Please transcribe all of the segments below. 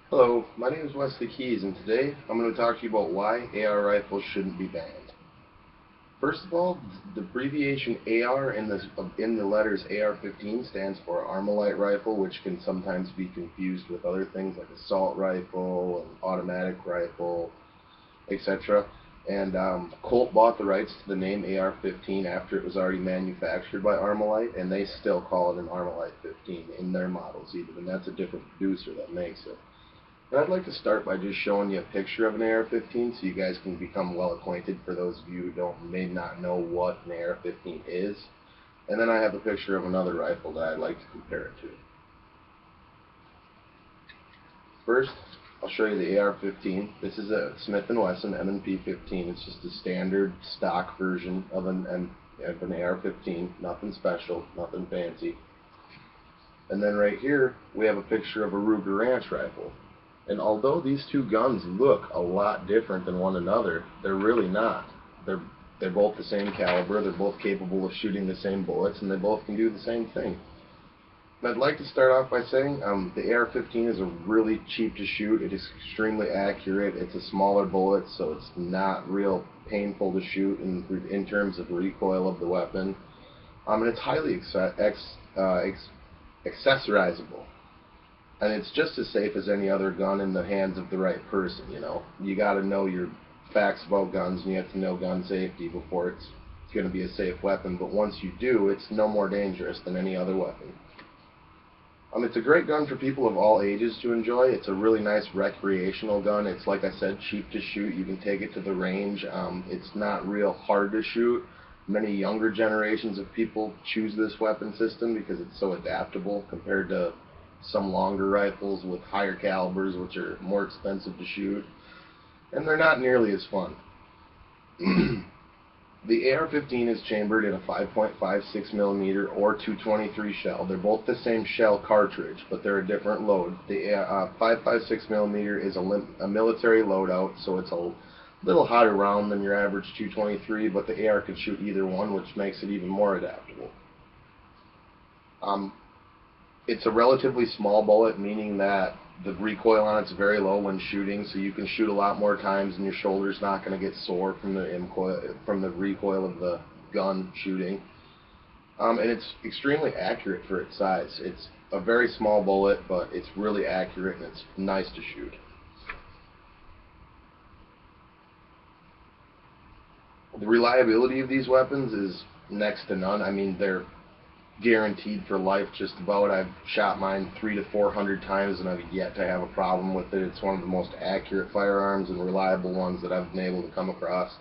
Hello, my name is Wesley Keys, and today I'm going to talk to you about why AR rifles shouldn't be banned. First of all, the abbreviation AR in the letters AR-15 stands for Armalite rifle, which can sometimes be confused with other things like assault rifle, an automatic rifle, etc. And Colt bought the rights to the name AR-15 after it was already manufactured by Armalite, and they still call it an Armalite 15 in their models even, and that's a different producer that makes it. And I'd like to start by just showing you a picture of an AR-15 so you guys can become well acquainted for those of you who may not know what an AR-15 is. And then I have a picture of another rifle that I'd like to compare it to. First, I'll show you the AR-15. This is a Smith & Wesson M&P 15. It's just a standard stock version of an AR-15. Nothing special, nothing fancy. And then right here, we have a picture of a Ruger Ranch rifle. And although these two guns look a lot different than one another, they're really not. They're both the same caliber, they're both capable of shooting the same bullets, and they both can do the same thing. And I'd like to start off by saying the AR-15 is a really cheap to shoot. It is extremely accurate. It's a smaller bullet, so it's not real painful to shoot in terms of recoil of the weapon. And it's highly accessorizable. And it's just as safe as any other gun in the hands of the right person, you know. You got to know your facts about guns, and you have to know gun safety before it's going to be a safe weapon. But once you do, it's no more dangerous than any other weapon. It's a great gun for people of all ages to enjoy. It's a really nice recreational gun. It's, like I said, cheap to shoot. You can take it to the range. It's not real hard to shoot. Many younger generations of people choose this weapon system because it's so adaptable compared to some longer rifles with higher calibers, which are more expensive to shoot, and they're not nearly as fun. The AR-15 is chambered in a 5.56mm or 223 shell. They're both the same shell cartridge, but they're a different load. The 5.56mm is a military loadout, so it's a little hotter round than your average 223, but the AR could shoot either one, which makes it even more adaptable. It's a relatively small bullet, meaning that the recoil on it's very low when shooting, so you can shoot a lot more times and your shoulder's not going to get sore from the recoil of the gun shooting. And it's extremely accurate for its size. It's a very small bullet, but it's really accurate and it's nice to shoot. The reliability of these weapons is next to none. I mean, they're guaranteed for life just about. I've shot mine 300 to 400 times and I've yet to have a problem with it. It's one of the most accurate firearms and reliable ones that I've been able to come across.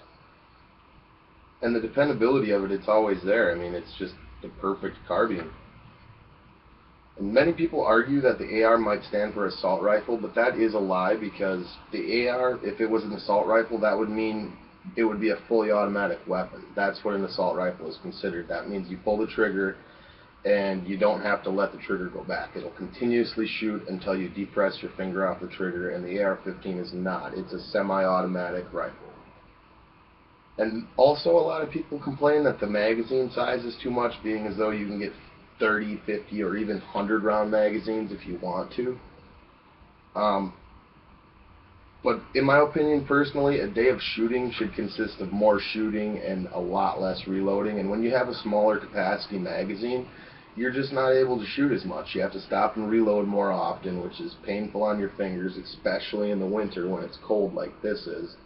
And the dependability of it, it's always there. I mean, it's just the perfect carbine. And many people argue that the AR might stand for assault rifle, but that is a lie because the AR, if it was an assault rifle, that would mean it would be a fully automatic weapon. That's what an assault rifle is considered. That means you pull the trigger and you don't have to let the trigger go back. It'll continuously shoot until you depress your finger off the trigger, and the AR-15 is not. It's a semi-automatic rifle. And also a lot of people complain that the magazine size is too much, being as though you can get 30, 50, or even 100 round magazines if you want to. But in my opinion, personally, a day of shooting should consist of more shooting and a lot less reloading. And when you have a smaller capacity magazine, you're just not able to shoot as much. You have to stop and reload more often, which is painful on your fingers, especially in the winter when it's cold like this is.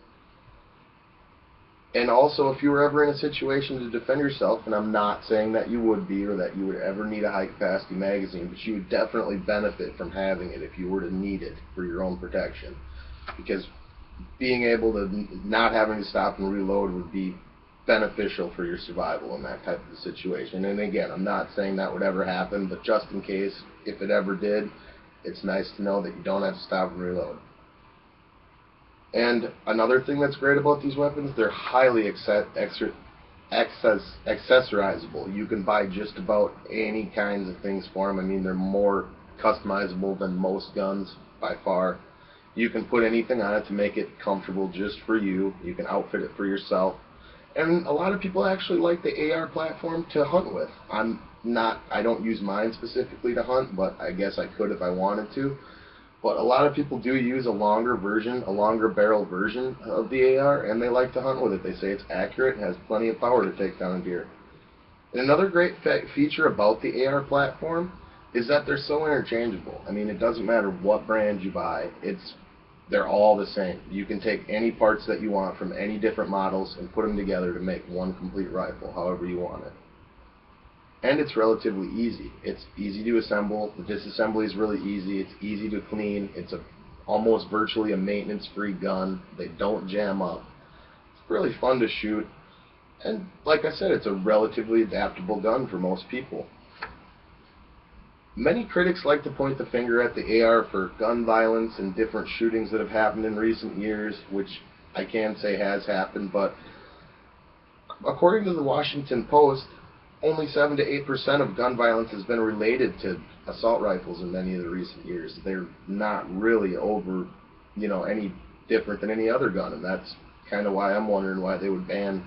And also, if you were ever in a situation to defend yourself, and I'm not saying that you would be or that you would ever need a high-capacity magazine, but you would definitely benefit from having it if you were to need it for your own protection. Because being able to not having to stop and reload would be beneficial for your survival in that type of a situation. And again, I'm not saying that would ever happen, but just in case, if it ever did, it's nice to know that you don't have to stop and reload. And another thing that's great about these weapons, they're highly accessorizable. You can buy just about any kinds of things for them. I mean, they're more customizable than most guns by far. You can put anything on it to make it comfortable just for you. You can outfit it for yourself. And a lot of people actually like the AR platform to hunt with. I don't use mine specifically to hunt, but I guess I could if I wanted to. But a lot of people do use a longer version, a longer barrel version of the AR, and they like to hunt with it. They say it's accurate and has plenty of power to take down a deer. And another great feature about the AR platform is that they're so interchangeable. I mean, it doesn't matter what brand you buy, they're all the same. You can take any parts that you want from any different models and put them together to make one complete rifle, however you want it. And it's relatively easy. It's easy to assemble. The disassembly is really easy. It's easy to clean. It's almost virtually a maintenance-free gun. They don't jam up. It's really fun to shoot. And like I said, it's a relatively adaptable gun for most people. Many critics like to point the finger at the AR for gun violence and different shootings that have happened in recent years, which I can say has happened, but according to the Washington Post, only 7 to 8% of gun violence has been related to assault rifles in many of the recent years. They're not really over, any different than any other gun, and that's kind of why I'm wondering why they would ban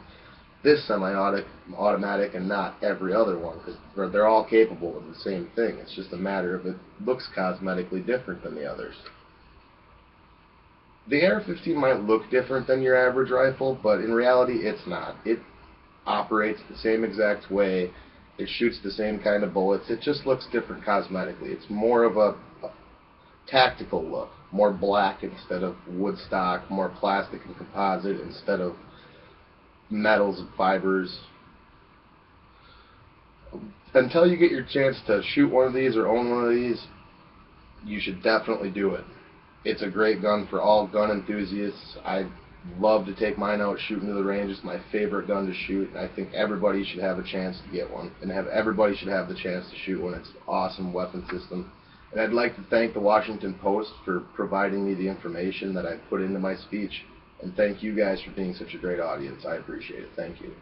this semi-automatic and not every other one, because they're all capable of the same thing. It's just a matter of it looks cosmetically different than the others. The AR-15 might look different than your average rifle, but in reality it's not. It operates the same exact way. It shoots the same kind of bullets. It just looks different cosmetically. It's more of a tactical look, more black instead of wood stock, more plastic and composite instead of metals and fibers. Until you get your chance to shoot one of these or own one of these, you should definitely do it. It's a great gun for all gun enthusiasts. I love to take mine out shooting to the range. It's my favorite gun to shoot, and I think everybody should have a chance to get one, and everybody should have the chance to shoot one. It's an awesome weapon system. And I'd like to thank the Washington Post for providing me the information that I put into my speech, and thank you guys for being such a great audience. I appreciate it. Thank you.